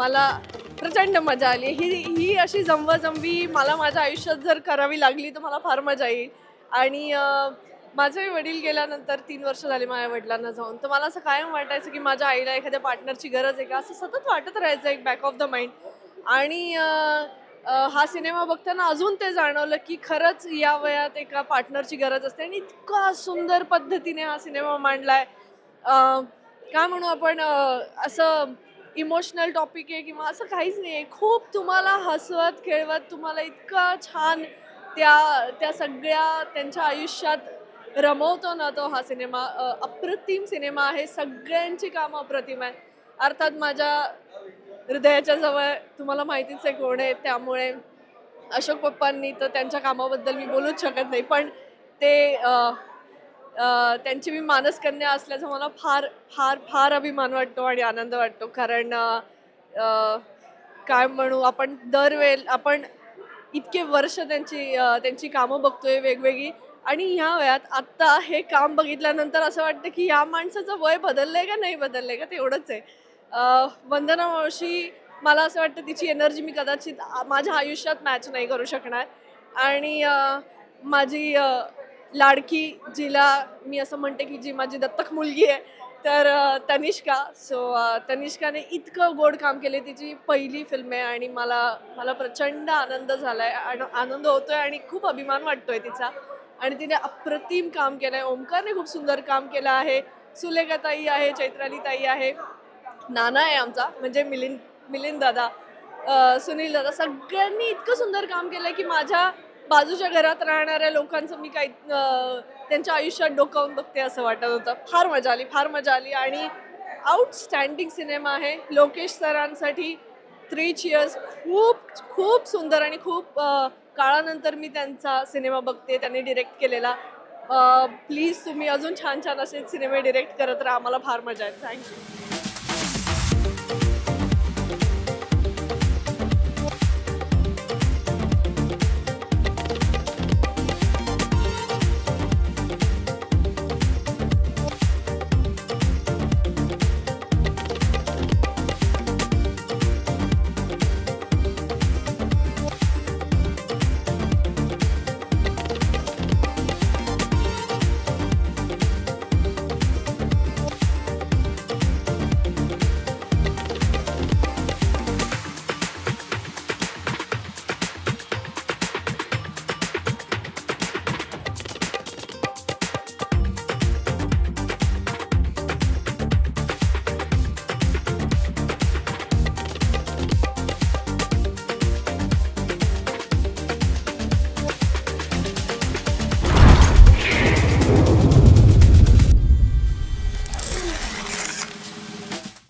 मला प्रचंड मजा आली. ही ही अशी जमवाजमवी मला माझ्या आयुष्यात जर करावी लागली तर मला फार मजा येईल. आणि माझे वडील गेल्यानंतर 3 वर्ष झाली माझ्या वडिलांना जाऊन. तर मला असं कायम वाटायचं की माझ्या आईला एखाद्या पार्टनरची गरज आहे का? असं सतत वाटत राहायचं एक बॅक ऑफ द माइंड. आणि हा सिनेमा बघताना अजून ते जाणवलं की खरंच या वयात एका पार्टनरची गरज असते आणि इतका सुंदर पद्धतीने हा सिनेमा मांडलाय. काय म्हणू आपण, असं इमोशनल टॉपिक आहे किंवा असं काहीच नाही आहे. खूप तुम्हाला हसवत खेळवत तुम्हाला इतका छान त्या त्या सगळ्या त्यांच्या आयुष्यात रमवतो ना तो हा सिनेमा. अप्रतिम सिनेमा आहे. सगळ्यांची कामं अप्रतिम आहे. अर्थात माझ्या हृदयाच्या जवळ तुम्हाला माहितीच आहे कोण आहे. त्यामुळे अशोक पप्पांनी तर त्यांच्या कामाबद्दल मी बोलूच शकत नाही. पण ते त्यांची मी मानसकन्या असल्याचा मला फार फार फार अभिमान वाटतो आणि आनंद वाटतो. कारण अ, काय म्हणू आपण आपण इतके वर्ष त्यांची कामं बघतोय वेगवेगळी. आणि ह्या वयात आत्ता हे काम बघितल्यानंतर असं वाटतं की या माणसाचं वय बदललंय का नाही बदललंय का तेवढंच आहे. वंदना मावशी, मला असं वाटतं तिची एनर्जी मी कदाचित माझ्या आयुष्यात मॅच नाही करू शकणार. आणि माझी लाडकी, जिला मी असं म्हणते की जी माझी दत्तक मुलगी आहे, तर तनिष्का. तनिष्काने इतकं गोड काम केले. तिची पहिली फिल्म आहे आणि मला मला प्रचंड आनंद झालाय, आनंद होतोय आणि खूप अभिमान वाटतोय तिचा. आणि तिने अप्रतिम काम केलंय. ओमकारने खूप सुंदर काम केलं आहे. सुलेखाताई आहे, चैत्राली ताई आहे, नाना आहे आमचा म्हणजे मिलिंद मिलिंद दादा, सुनील दादा, सगळ्यांनी इतकं सुंदर काम केलंय की माझ्या बाजूच्या घरात राहणाऱ्या लोकांचं मी काही त्यांच्या आयुष्यात डोकावून बघते असं वाटत होतं. फार मजा आली, फार मजा आली. आणि आउटस्टँडिंग सिनेमा आहे. लोकेश सरांसाठी 3 चीअर्स. खूप खूप सुंदर आणि खूप काळानंतर मी त्यांचा सिनेमा बघते, त्यांनी डिरेक्ट केलेला. प्लीज तुम्ही अजून छान छान असे सिनेमे डिरेक्ट करत राहा. मला फार मजा आहे. थँक्यू.